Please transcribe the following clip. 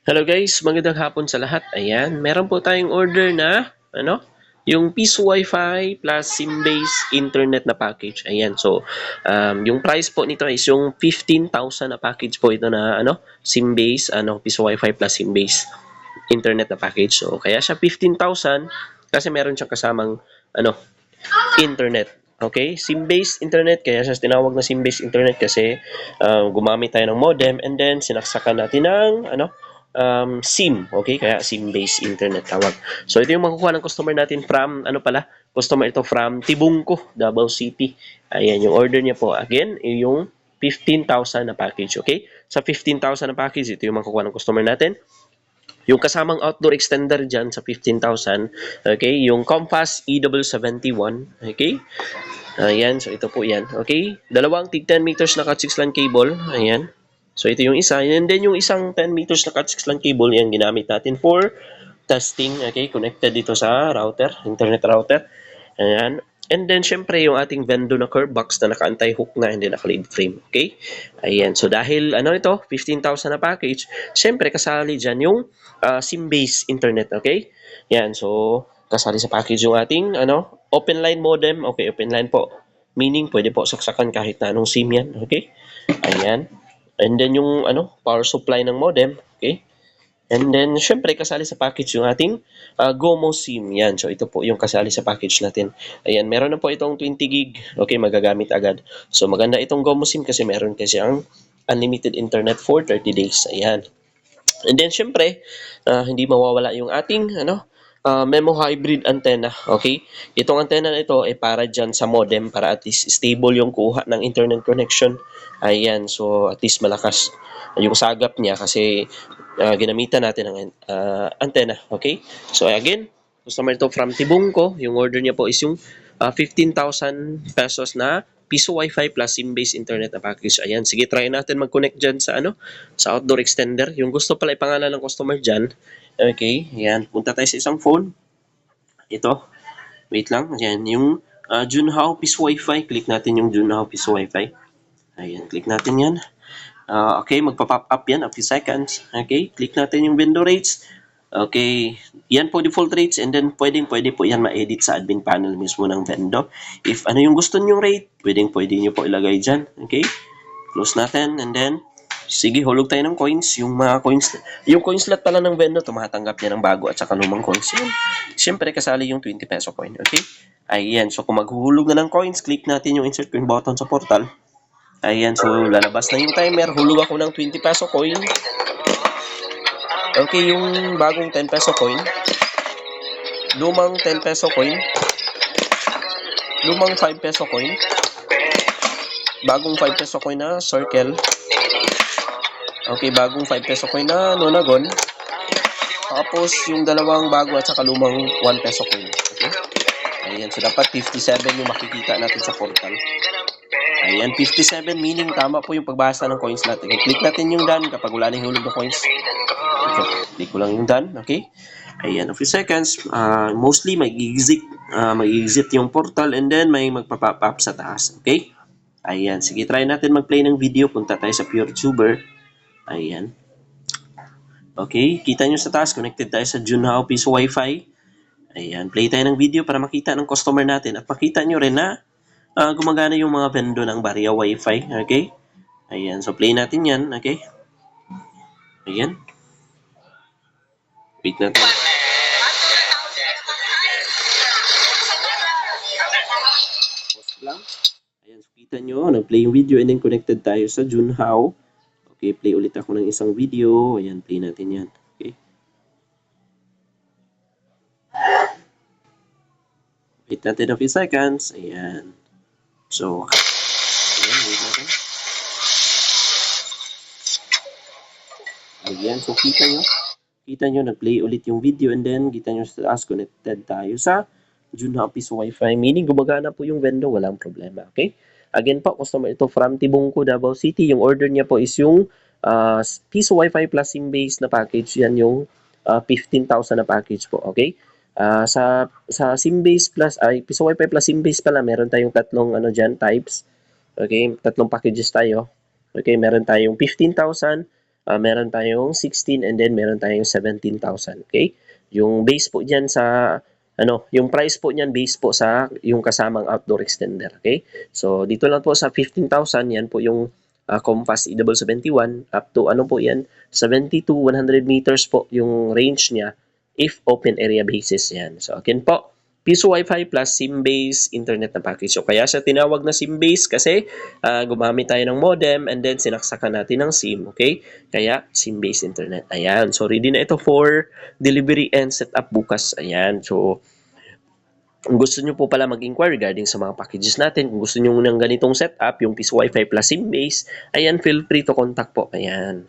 Hello guys, magandang hapon sa lahat. Ayan, meron po tayong order na yung Piso Wi-Fi plus SIM-based internet na package. Ayan, so yung price po nito is yung 15,000 na package po ito na SIM-based, Piso Wi-Fi plus SIM-based internet na package. So kaya siya 15,000 kasi meron siyang kasamang ano, internet. Okay, SIM-based internet, kaya siya tinawag na SIM-based internet kasi gumamit tayo ng modem and then sinaksakan natin ng SIM. Okay, kaya SIM-based internet tawag. So ito yung makukuha ng customer natin from customer ito from Tibungco, Davao City. Ayan yung order niya po. Again, yung 15,000 na package. Okay, sa 15,000 na package, ito yung makukuha ng customer natin. Yung kasamang outdoor extender dyan sa 15,000, okay, yung Compass EW71, okay, ayan, so ito po yan, okay, dalawang tig 10 meters na Cat6 LAN cable, ayan, so ito yung isa, and then yung isang 10 meters na Cat6 LAN cable, yan ginamit natin for testing, okay, connected dito sa router, internet router, ayan. And then, syempre, yung ating Vendo na curve box na naka-anti-hook na, hindi naka-lead frame. Okay? Ayan. So, dahil, ito, 15,000 na package, syempre, kasali dyan yung SIM-based internet. Okay? Yan. So, kasali sa package yung ating, open line modem. Okay, open line po. Meaning, pwede po saksakan kahit na anong SIM yan. Okay? Ayan. And then, yung, power supply ng modem. Okay? And then, syempre, kasali sa package yung ating GOMO SIM. Yan. So, ito po yung kasali sa package natin. Ayan, meron na po itong 20 gig. Okay, magagamit agad. So, maganda itong GOMO SIM kasi meron kasi ang unlimited internet for 30 days. Ayan. And then, syempre, hindi mawawala yung ating, Memo hybrid antenna. Okay? Itong antenna na ito ay para dyan sa modem para at least stable yung kuha ng internet connection. Ayan. So, at least malakas yung sagap niya kasi ginamitan natin ng antenna. Okay? So, again, customer ito from Tibungco. Yung order niya po is yung 15,000 pesos na Piso Wi-Fi plus SIM-based internet na package. Ayan, sige, try natin mag-connect dyan sa sa outdoor extender. Yung gusto pala ipangalan ng customer dyan. Okay, ayan, punta tayo sa isang phone. Ito, wait lang. Ayan, yung Junhao Piso Wi-Fi. Click natin yung Junhao Piso Wi-Fi. Ayan, click natin yan. Okay, magpa-pop up yan a few seconds. Okay, click natin yung vendor rates. Okay, yan po default rates and then pwede po yan ma-edit sa admin panel mismo ng vendor. If ano yung gusto nyong rate, pwede nyo po ilagay dyan. Okay, close natin and then sige, hulog tayo ng coins. Yung mga coins, yung coin slot pala ng vendor, tumatanggap niya ng bago at saka lumang coins. Yan. Siyempre, kasali yung 20 peso coin. Okay? Ayan. So, kung maghuhulog na ng coins, click natin yung insert coin button sa portal. Ayan, so lalabas na yung timer. Hulog ako ng 20 peso coin. Okay, yung bagong 10 peso coin. Lumang 10 peso coin. Lumang 5 peso coin. Bagong 5 peso coin na circle. Okay, bagong 5 peso coin na nonagon. Tapos yung dalawang bago at saka lumang 1 peso coin. Okay? Ayan, so dapat 57 yung makikita natin sa portal. Ayan, 57 meaning tama po yung pagbasa ng coins natin. Click natin yung done kapag wala na yung hulog na coins. Okay, click ko lang yung done, okay? Ayan, a few seconds. Mostly mag-exit yung portal and then may magpa-pop up sa taas, okay? Ayan, sige, try natin mag-play ng video. Punta tayo sa PureTuber. Ayan. Okay, kita nyo sa taas, connected tayo sa Junhao Piso Wi-Fi. Ayan, play tayo ng video para makita ng customer natin at makita nyo rin na gumagana yung mga vendo ng Barya Wi-Fi. Okay? Ayan. So, play natin yan. Okay? Ayan. Wait natin. Pause lang. Ayan. So, kita nyo. Nag-play yung video and then connected tayo sa Junhao. Okay. Play ulit ako ng isang video. Ayan. Play natin yan. Okay? Wait natin a few seconds. Ayan. So, ayan, wait natin. Ayan, so kita nyo, nag-play ulit yung video and then kita nyo sa taas, connected tayo sa Junhao Piso Wi-Fi. Meaning, gumagana po yung vendor, walang problema. Okay? Again po, customer ito from Tibungco, Davao City. Yung order niya po is yung Piso Wi-Fi plus SIM-based na package. Yan yung 15,000 na package po. Okay? Sa SIM-based plus, Piso Wi-Fi plus SIM-based pala, meron tayong tatlong types. Okay? Tatlong packages tayo. Okay? Meron tayong 15,000, meron tayong 16 and then meron tayong 17,000. Okay? Yung base po diyan sa yung price po niyan base po sa yung kasamang outdoor extender. Okay? So dito lang po sa 15,000 yan po yung Compass EW71 up to po yan 70 to 100 meters po yung range niya if open area basis yan. So again po, Piso Wi-Fi plus SIM-based internet na package. So kaya siya tinawag na SIM-based kasi gumamit tayo ng modem and then sinaksakan natin ng SIM. Okay? Kaya SIM-based internet. Ayan. So ready na ito for delivery and setup bukas. Ayan. So kung gusto nyo po pala mag-inquire regarding sa mga packages natin, kung gusto nyo ng ganitong setup, yung Piso Wi-Fi plus SIM-based, ayan, feel free to contact po. Ayan.